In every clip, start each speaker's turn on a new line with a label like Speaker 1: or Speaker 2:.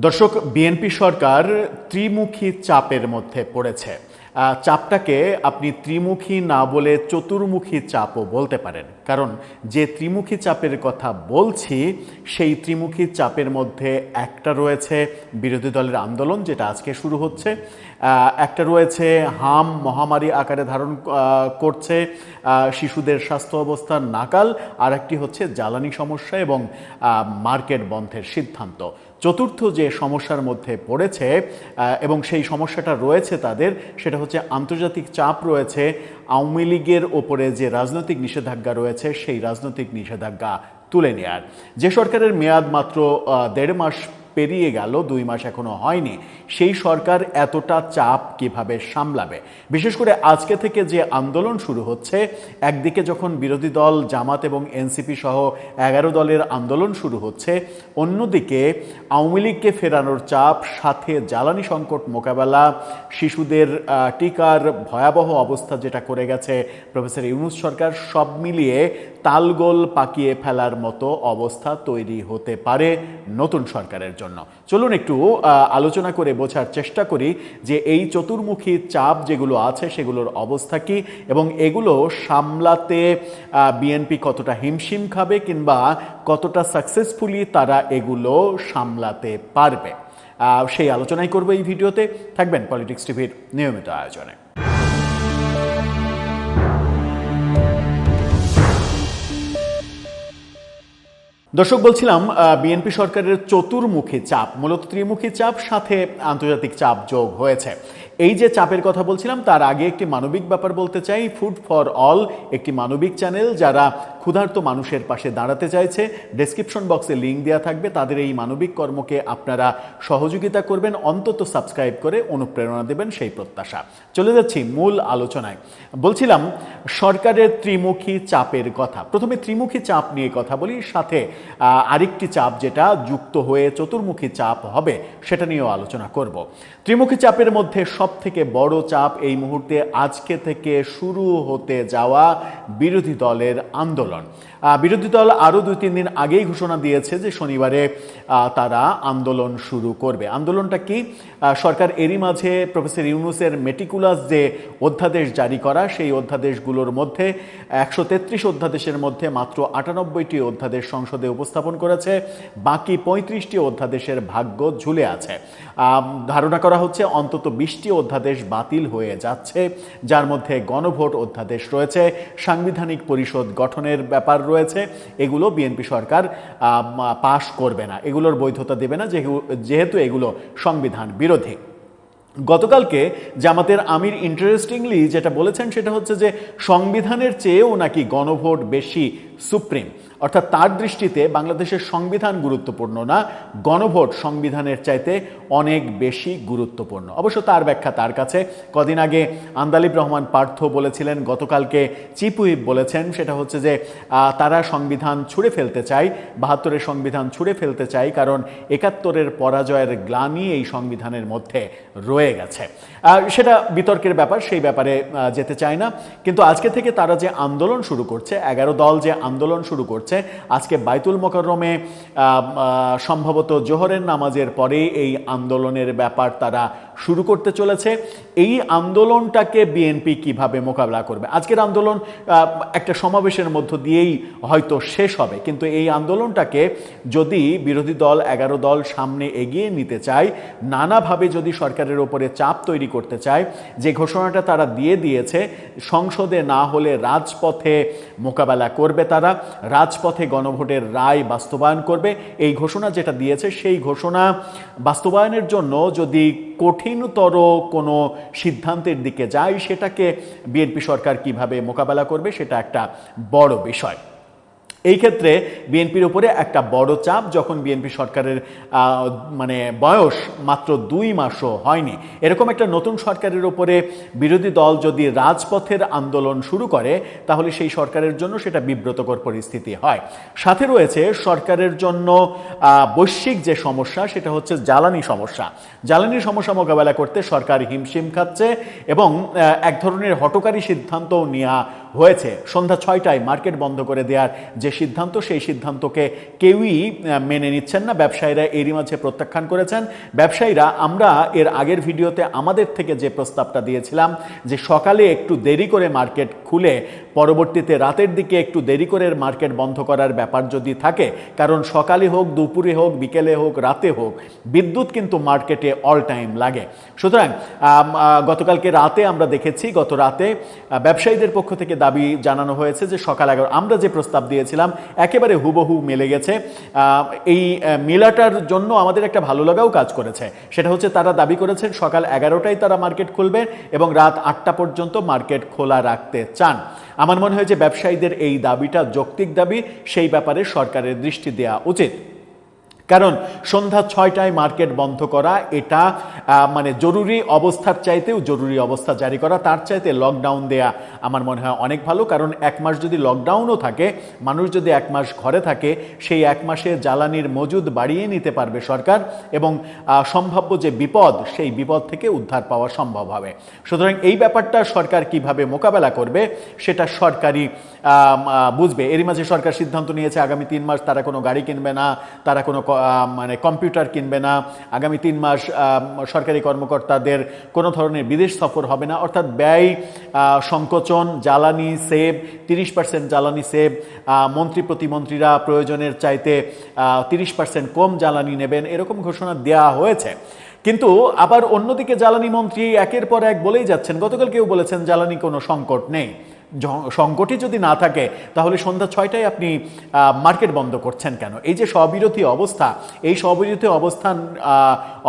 Speaker 1: দর্শক, বিএনপি সরকার ত্রিমুখী চাপের মধ্যে পড়েছে। চাপটাকে আপনি ত্রিমুখী না বলে চতুর্মুখী চাপও বলতে পারেন, কারণ যে ত্রিমুখী চাপের কথা বলছি সেই ত্রিমুখী চাপের মধ্যে একটা রয়েছে বিরোধী দলের আন্দোলন, যেটা আজকে শুরু হচ্ছে। একটা রয়েছে হাম মহামারী আকারে ধারণ করছে, শিশুদের স্বাস্থ্য অবস্থার নাকাল, আর একটি হচ্ছে জ্বালানি সমস্যা এবং মার্কেট বন্ধের সিদ্ধান্ত। চতুর্থ যে সমস্যার মধ্যে পড়েছে এবং সেই সমস্যাটা রয়েছে তাদের, সেটা হচ্ছে আন্তর্জাতিক চাপ রয়েছে। আওয়ামী লীগের ওপরে যে রাজনৈতিক নিষেধাজ্ঞা রয়েছে সেই রাজনৈতিক নিষেধাজ্ঞা তুলে নেয়ার। যে সরকারের মেয়াদ মাত্র 1.5 মাস পেরিয়ে গেল, 2 মাস এখনো হয়নি, সেই সরকার এতটা চাপ কিভাবে সামলাবে? বিশেষ করে আজকে থেকে যে আন্দোলন শুরু হচ্ছে, একদিকে যখন বিরোধী দল জামাত এবং এনসিপি সহ 11 দলের আন্দোলন শুরু হচ্ছে, অন্যদিকে আওয়ামী লীগকে ফেরানোর চাপ, সাথে জ্বালানি সংকট মোকাবেলা, শিশুদের টিকার ভয়াবহ অবস্থা যেটা করে গেছে প্রফেসর ইউনূস সরকার, সব মিলিয়ে তালগোল পাকিয়ে ফেলার মতো অবস্থা তৈরি হতে পারে নতুন সরকারের জন্য। চলুন একটু আলোচনা করে বোঝার চেষ্টা করি যে এই চতুর্মুখী চাপ যেগুলো আছে সেগুলোর অবস্থা কি, এবং এগুলো সামলাতে বিএনপি কতটা হিমশিম খাবে কিংবা কতটা সাকসেসফুলি তারা এগুলো সামলাতে পারবে। সেই আলোচনাই করবো এই ভিডিওতে। থাকবেন পলিটিক্স টিভির নিয়মিত আয়োজনে। দর্শক, বলছিলাম বিএনপি সরকারের চতুর্মুখী চাপ, মূলত ত্রিমুখী চাপ সাথে আন্তর্জাতিক চাপ যোগ হয়েছে। এই যে চাপের কথা বলছিলাম তার আগে একটি মানবিক ব্যাপার বলতে চাই। ফুড ফর অল একটি মানবিক চ্যানেল, যারা ক্ষুধার্ত মানুষের পাশে দাঁড়াতে চাইছে, ডেসক্রিপশন বক্সে লিঙ্ক দেওয়া থাকবে। তাদের এই মানবিক কর্মকে আপনারা সহযোগিতা করবেন, অন্তত সাবস্ক্রাইব করে অনুপ্রেরণা দেবেন, সেই প্রত্যাশা। চলে যাচ্ছি মূল আলোচনায়। বলছিলাম সরকারের ত্রিমুখী চাপের কথা। প্রথমে ত্রিমুখী চাপ নিয়ে কথা বলি, সাথে আরেকটি চাপ যেটা যুক্ত হয়ে চতুর্মুখী চাপ হবে সেটা নিয়েও আলোচনা করব। ত্রিমুখী চাপের মধ্যে সব থেকে বড় চাপ এই মুহূর্তে আজকে থেকে শুরু হতে যাওয়া বিরোধী দলের আন্দোলন। বিরোধী দল আরও 2-3 দিন আগেই ঘোষণা দিয়েছে যে শনিবারে তারা আন্দোলন শুরু করবে। আন্দোলনটা কি? সরকার এরই মাঝে প্রফেসর ইউনূসের মেটিকুলাস যে অধ্যাদেশ জারি করা, সেই অধ্যাদেশগুলোর মধ্যে 133 অধ্যাদেশের মধ্যে মাত্র 98টি অধ্যাদেশ সংসদে উপস্থাপন করেছে, বাকি 35টি অধ্যাদেশের ভাগ্য ঝুলে আছে। ধারণা করা হচ্ছে অন্তত 20টি অধ্যাদেশ বাতিল হয়ে যাচ্ছে, যার মধ্যে গণভোট অধ্যাদেশ রয়েছে, সাংবিধানিক পরিষদ গঠনের ব্যাপার রয়েছে। এগুলো বিএনপি সরকার পাশ করবে না, এগুলোর বৈধতা দেবে না, যেহেতু এগুলো সংবিধান বিরোধী। গতকালকে জামাতের আমির ইন্টারেস্টিংলি যেটা বলেছেন সেটা হচ্ছে যে সংবিধানের চেয়েও নাকি গণভোট বেশি সুপ্রিম, অর্থাৎ তার দৃষ্টিতে বাংলাদেশের সংবিধান গুরুত্বপূর্ণ না, গণভোট সংবিধানের চাইতে অনেক বেশি গুরুত্বপূর্ণ। অবশ্য তার ব্যাখ্যা তার কাছে। কদিন আগে আন্দালিব রহমান পার্থ বলেছিলেন, গতকালকে চিফ হুইপ বলেছেন, সেটা হচ্ছে যে তারা সংবিধান ছুঁড়ে ফেলতে চায়, 72-এর সংবিধান ছুঁড়ে ফেলতে চায়, কারণ 71-এর পরাজয়ের গ্লানি এই সংবিধানের মধ্যে রয়ে গেছে। সেটা বিতর্কের ব্যাপার, সেই ব্যাপারে যেতে চায় না। কিন্তু আজকে থেকে তারা যে আন্দোলন শুরু করছে, 11 দল যে আন্দোলন শুরু করছে, আজকে বাইতুল মোকাররমে সম্ভবত জোহরের নামাজের পরে এই আন্দোলনের ব্যাপার তারা শুরু করতে চলেছে। এই আন্দোলনটাকে বিএনপি কিভাবে মোকাবেলা করবে? আজকের আন্দোলন একটা সমাবেশের মধ্য দিয়েই হয়তো শেষ হবে, কিন্তু এই আন্দোলনটাকে যদি বিরোধী দল 11 দল সামনে এগিয়ে নিতে চায়, নানাভাবে যদি সরকারের ওপরে চাপ তৈরি করতে চায়, যে ঘোষণাটা তারা দিয়ে দিয়েছে, সংসদে না হলে রাজপথে মোকাবেলা করবে, তারা রাজপথে গণভোটের রায় বাস্তবায়ন করবে, এই ঘোষণা যেটা দিয়েছে সেই ঘোষণা বাস্তবায়নের জন্য যদি কঠিনতর কোনো সিদ্ধান্তের দিকে যায়, সেটাকে বিএনপি সরকার কিভাবে মোকাবেলা করবে সেটা একটা বড় বিষয়। এই ক্ষেত্রে বিএনপির উপরে একটা বড় চাপ, যখন বিএনপি সরকারের বয়স মাত্র 2 মাসও হয়নি, এরকম একটা নতুন সরকারের উপরে বিরোধী দল যদি রাজপথের আন্দোলন শুরু করে, তাহলে সেই সরকারের জন্য সেটা বিব্রতকর পরিস্থিতি হয়। সাথে রয়েছে সরকারের জন্য বৈশ্বিক যে সমস্যা, সেটা হচ্ছে জ্বালানি সমস্যা। জ্বালানি সমস্যা মোকাবেলা করতে সরকার হিমশিম খাচ্ছে এবং এক ধরনের হঠকারী সিদ্ধান্তও নেওয়া হয়েছে। সন্ধ্যা 6টায় মার্কেট বন্ধ করে দেওয়ার যে সিদ্ধান্ত, সেই সিদ্ধান্তকে কেউই মেনে নিচ্ছেন না। ব্যবসায়ীরা এরই মাঝে প্রত্যাখ্যান করেছেন। ব্যবসায়ীরা, আমরা এর আগের ভিডিওতে আমাদের থেকে যে প্রস্তাবটা দিয়েছিলাম যে সকালে একটু দেরি করে মার্কেট খুলে পরবর্তীতে রাতের দিকে একটু দেরি করে মার্কেট বন্ধ করার ব্যাপার যদি থাকে, কারণ সকালে হোক, দুপুরে হোক, বিকেলে হোক, রাতে হোক, বিদ্যুৎ কিন্তু মার্কেটে অল টাইম লাগে। সুতরাং গতকালকে রাতে আমরা দেখেছি, গত রাতে ব্যবসায়ীদের পক্ষ থেকে দাবি জানানো হয়েছে যে সকাল 11, আমরা যে প্রস্তাব দিয়েছিলাম একেবারে হুবহু মিলে গেছে। এই মেলাটার জন্য আমাদের একটা ভালো লাগাও কাজ করেছে। সেটা হচ্ছে তারা দাবি করেছেন সকাল 11টায় তারা মার্কেট খুলবে এবং রাত 8টা পর্যন্ত মার্কেট খোলা রাখতে চান। আমার মনে হয় যে ব্যবসায়ীদের এই দাবিটা যৌক্তিক দাবি, সেই ব্যাপারে সরকারের দৃষ্টি দেওয়া উচিত। কারণ সন্ধ্যা 6টায় মার্কেট বন্ধ করা এটা মানে জরুরি অবস্থার চাইতেও জরুরি অবস্থা জারি করা, তার চাইতে লকডাউন দেয়া আমার মনে হয় অনেক ভালো। কারণ এক মাস যদি লকডাউনও থাকে, মানুষ যদি এক মাস ঘরে থাকে, সেই এক মাসে জ্বালানির মজুদ বাড়িয়ে নিতে পারবে সরকার এবং সম্ভাব্য যে বিপদ, সেই বিপদ থেকে উদ্ধার পাওয়া সম্ভব হবে। সুতরাং এই ব্যাপারটা সরকার কিভাবে মোকাবেলা করবে সেটা সরকারই বুঝবে। এরই মাঝে সরকার সিদ্ধান্ত নিয়েছে আগামী 3 মাস তারা কোনো গাড়ি কিনবে না, তারা কোনো মানে কম্পিউটার কিনবে না, আগামী 3 মাস সরকারি কর্মকর্তাদের কোনো ধরনের বিদেশ সফর হবে না। অর্থাৎ ব্যয় সংকোচন, জ্বালানি সেভ, 30% জ্বালানি সেভ, মন্ত্রী প্রতিমন্ত্রীরা প্রয়োজনের চাইতে 30% কম জ্বালানি নেবেন, এরকম ঘোষণা দেওয়া হয়েছে। কিন্তু আবার অন্যদিকে জ্বালানি মন্ত্রী একের পর এক বলেই যাচ্ছেন, গতকাল কেউ বলেছেন জ্বালানি কোনো সংকট নেই। সংকটই যদি না থাকে তাহলে সন্ধ্যা 6টায় আপনি মার্কেট বন্ধ করছেন কেন? এই যে স্ববিরোধী অবস্থা, এই স্ববিরোধী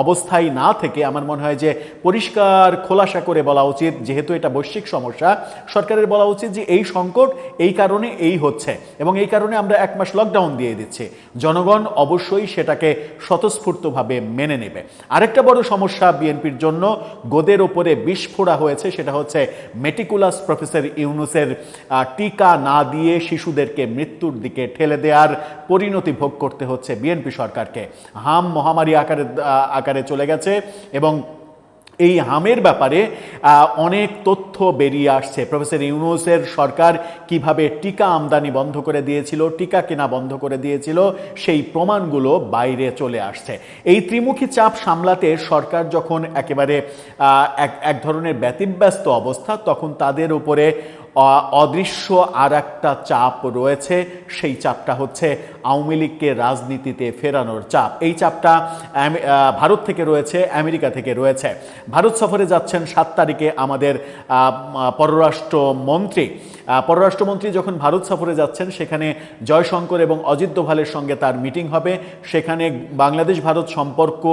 Speaker 1: অবস্থায় না থেকে আমার মনে হয় যে পরিষ্কার খোলাসা করে বলা উচিত, যেহেতু এটা বৈশ্বিক সমস্যা, সরকারের বলা উচিত যে এই সংকট এই কারণে এই হচ্ছে এবং এই কারণে আমরা 1 মাস লকডাউন দিয়ে দিচ্ছি। জনগণ অবশ্যই সেটাকে স্বতঃস্ফূর্তভাবে মেনে নেবে। আরেকটা বড় সমস্যা বিএনপির জন্য গোদের ওপরে বিষ ফোড়া হয়েছে, সেটা হচ্ছে মেটিকুলাস প্রফেসর ইউনুসের টিকা না দিয়ে শিশুদেরকে মৃত্যুর দিকে ঠেলে দেওয়ার পরিণতি ভোগ করতে হচ্ছে বিএনপি সরকারকে। হাম মহামারী আকারে চলে গেছে এবং এই হামের ব্যাপারে অনেক তথ্য বেরিয়ে আসছে। প্রফেসর ইউনুসের সরকার কিভাবে টিকা আমদানি বন্ধ করে দিয়েছিল, টিকা কেনা বন্ধ করে দিয়েছিল, সেই প্রমাণগুলো বাইরে চলে আসছে। এই ত্রিমুখী চাপ সামলাতে সরকার যখন একেবারে এক ধরনের ব্যতিব্যস্ত অবস্থা, তখন তাদের উপরে অদৃশ্য আর একটা চাপ রয়েছে। সেই চাপটা হচ্ছে আওয়ামী লীগকে রাজনীতিতে ফেরানোর চাপ। এই চাপটা ভারত থেকে রয়েছে, আমেরিকা থেকে রয়েছে। ভারত সফরে যাচ্ছেন 7 তারিখে আমাদের পররাষ্ট্রমন্ত্রী যখন ভারত সফরে যাচ্ছেন, সেখানে জয়শঙ্কর এবং অজিত দোভালের সঙ্গে তার মিটিং হবে। সেখানে বাংলাদেশ ভারত সম্পর্ক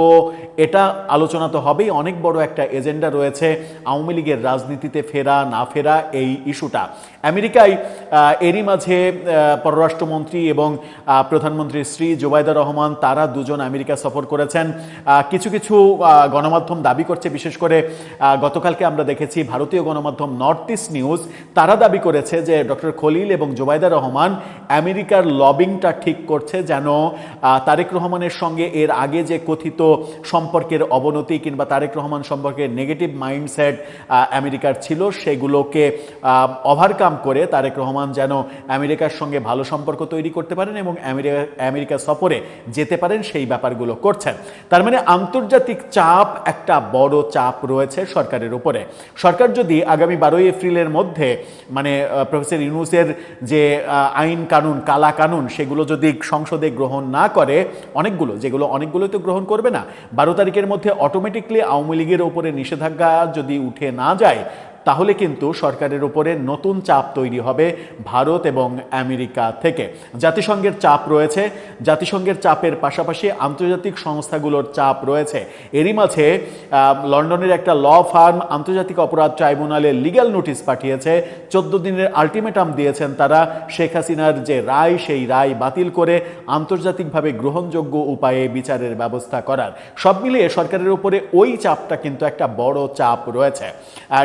Speaker 1: এটা আলোচনা তো হবেই, অনেক বড় একটা এজেন্ডা রয়েছে আওয়ামী লীগের রাজনীতিতে ফেরা না ফেরা এই ইস্যুটা। আমেরিকায় এরই মাঝে পররাষ্ট্রমন্ত্রী এবং প্রধানমন্ত্রী শ্রী জোবায়দা রহমান, তারা দুজন আমেরিকা সফর করেছেন। কিছু কিছু গণমাধ্যম দাবি করছে, বিশেষ করে গতকালকে আমরা দেখেছি ভারতীয় গণমাধ্যম নর্থ ইস্ট নিউজ, তারা দাবি করেছে যে ডক্টর খলিল এবং জোবায়দা রহমান আমেরিকার লবিংটা ঠিক করছে যেন তারেক রহমানের সঙ্গে এর আগে যে কথিত সম্পর্কের অবনতি কিংবা তারেক রহমান সম্পর্কে নেগেটিভ মাইন্ডসেট আমেরিকার ছিল, সেগুলোকে ওভারকাম করে তারেক রহমান যেন আমেরিকার সঙ্গে ভালো সম্পর্ক তৈরি করতে পারেন এবং আমেরিকা সফরে যেতে পারেন, সেই ব্যাপারগুলো করছেন। তার মানে আন্তর্জাতিক চাপ, একটা বড় চাপ রয়েছে সরকারের উপরে। সরকার যদি আগামী 12 এপ্রিলের মধ্যে মানে প্রফেসর ইউনুসের যে আইন কানুন, কালা কানুন, সেগুলো যদি সংসদে গ্রহণ না করে, অনেকগুলো তো গ্রহণ করবে না, 12 তারিখের মধ্যে অটোমেটিকলি আওয়ামী লীগের উপরে নিষেধাজ্ঞা যদি উঠে না যায়, তাহলে কিন্তু সরকারের উপরে নতুন চাপ তৈরি হবে ভারত এবং আমেরিকা থেকে। জাতিসংঘের চাপ রয়েছে, জাতিসংঘের চাপের পাশাপাশি আন্তর্জাতিক সংস্থাগুলোর চাপ রয়েছে। এরই মাঝে লন্ডনের একটা ল ফার্ম আন্তর্জাতিক অপরাধ ট্রাইব্যুনালে লিগ্যাল নোটিশ পাঠিয়েছে, 14 দিনের আলটিমেটাম দিয়েছেন তারা শেখ হাসিনার যে রায়, সেই রায় বাতিল করে আন্তর্জাতিকভাবে গ্রহণযোগ্য উপায়ে বিচারের ব্যবস্থা করার। সব মিলিয়ে সরকারের উপরে ওই চাপটা কিন্তু একটা বড় চাপ রয়েছে।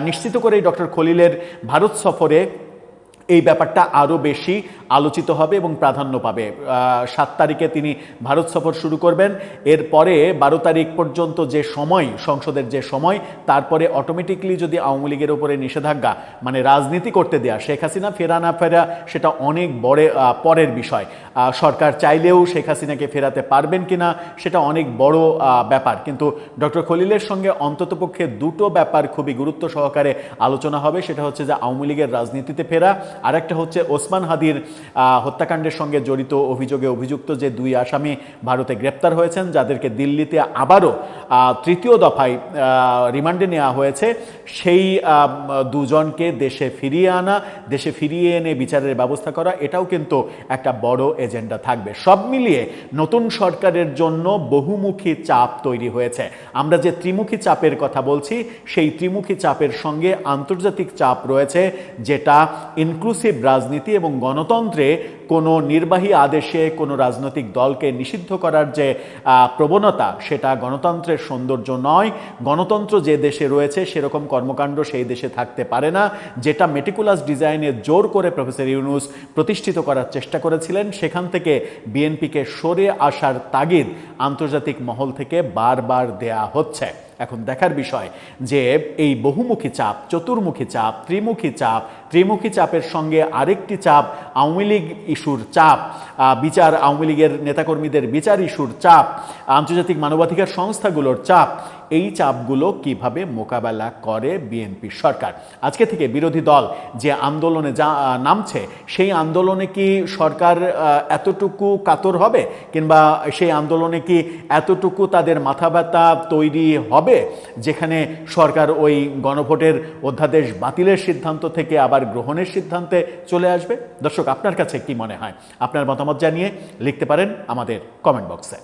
Speaker 1: নিশ্চিত করেই ডক্টর খলিলের ভারত সফরে এই ব্যাপারটা আরও বেশি আলোচিত হবে এবং প্রাধান্য পাবে। 7 তারিখে তিনি ভারত সফর শুরু করবেন, এরপরে 12 তারিখ পর্যন্ত যে সময়, সংসদের যে সময়, তারপরে অটোমেটিকলি যদি আওয়ামী লীগের উপরে নিষেধাজ্ঞা, মানে রাজনীতি করতে দেয়া, শেখ হাসিনা ফেরা না ফেরা সেটা অনেক পরের বিষয়। সরকার চাইলেও শেখ হাসিনাকে ফেরাতে পারবেন কিনা সেটা অনেক বড় ব্যাপার, কিন্তু ডক্টর খলিলের সঙ্গে অন্ততপক্ষে দুটো ব্যাপার খুবই গুরুত্ব সহকারে আলোচনা হবে। সেটা হচ্ছে যে আওয়ামী লীগের রাজনীতিতে ফেরা, আর একটা হচ্ছে ওসমান হাদির হত্যাকাণ্ডের সঙ্গে জড়িত অভিযোগে অভিযুক্ত যে 2 আসামি ভারতে গ্রেপ্তার হয়েছেন, যাদেরকে দিল্লিতে আবারও 3য় দফায় রিমান্ডে নেওয়া হয়েছে, সেই দুজনকে দেশে ফিরিয়ে আনা, দেশে ফিরিয়ে এনে বিচারের ব্যবস্থা করা, এটাও কিন্তু একটা বড় এজেন্ডা থাকবে। সব মিলিয়ে নতুন সরকারের জন্য বহুমুখী চাপ তৈরি হয়েছে। আমরা যে ত্রিমুখী চাপের কথা বলছি, সেই ত্রিমুখী চাপের সঙ্গে আন্তর্জাতিক চাপ রয়েছে, যেটা ইনক্লুসিভ রাজনীতি এবং গণতন্ত্রে কোনো নির্বাহী আদেশে কোনো রাজনৈতিক দলকে নিষিদ্ধ করার যে প্রবণতা, সেটা গণতন্ত্রের সৌন্দর্য নয়। গণতন্ত্র যে দেশে রয়েছে সেরকম কর্মকাণ্ড সেই দেশে থাকতে পারে না। যেটা মেটিকুলাস ডিজাইনে জোর করে প্রফেসর ইউনূস প্রতিষ্ঠিত করার চেষ্টা করেছিলেন, সেখান থেকে বিএনপিকে সরে আসার তাগিদ আন্তর্জাতিক মহল থেকে বারবার দেয়া হচ্ছে। এখন দেখার বিষয় যে এই বহুমুখী চাপ, চতুর্মুখী চাপ, ত্রিমুখী চাপের সঙ্গে আরেকটি চাপ আওয়ামী লীগ ইস্যুর চাপ, বিচার, আওয়ামী লীগের নেতাকর্মীদের বিচার ইস্যুর চাপ, আন্তর্জাতিক মানবাধিকার সংস্থাগুলোর চাপ, এই চাপগুলো কিভাবে মোকাবেলা করে বিএনপি সরকার। আজকে থেকে বিরোধী দল যে আন্দোলনে নামছে, সেই আন্দোলনে কি সরকার এতটুকু কাতর হবে, কিংবা সেই আন্দোলনে কি এতটুকু তাদের মাথা ব্যথা তৈরি হবে, যেখানে সরকার ওই গণভোটের অধ্যাদেশ বাতিলের সিদ্ধান্ত থেকে আবার গ্রহণের সিদ্ধান্তে চলে আসবে? দর্শক, আপনার কাছে কি মনে হয়? আপনার মতামত জানিয়ে লিখতে পারেন আমাদের কমেন্ট বক্সে।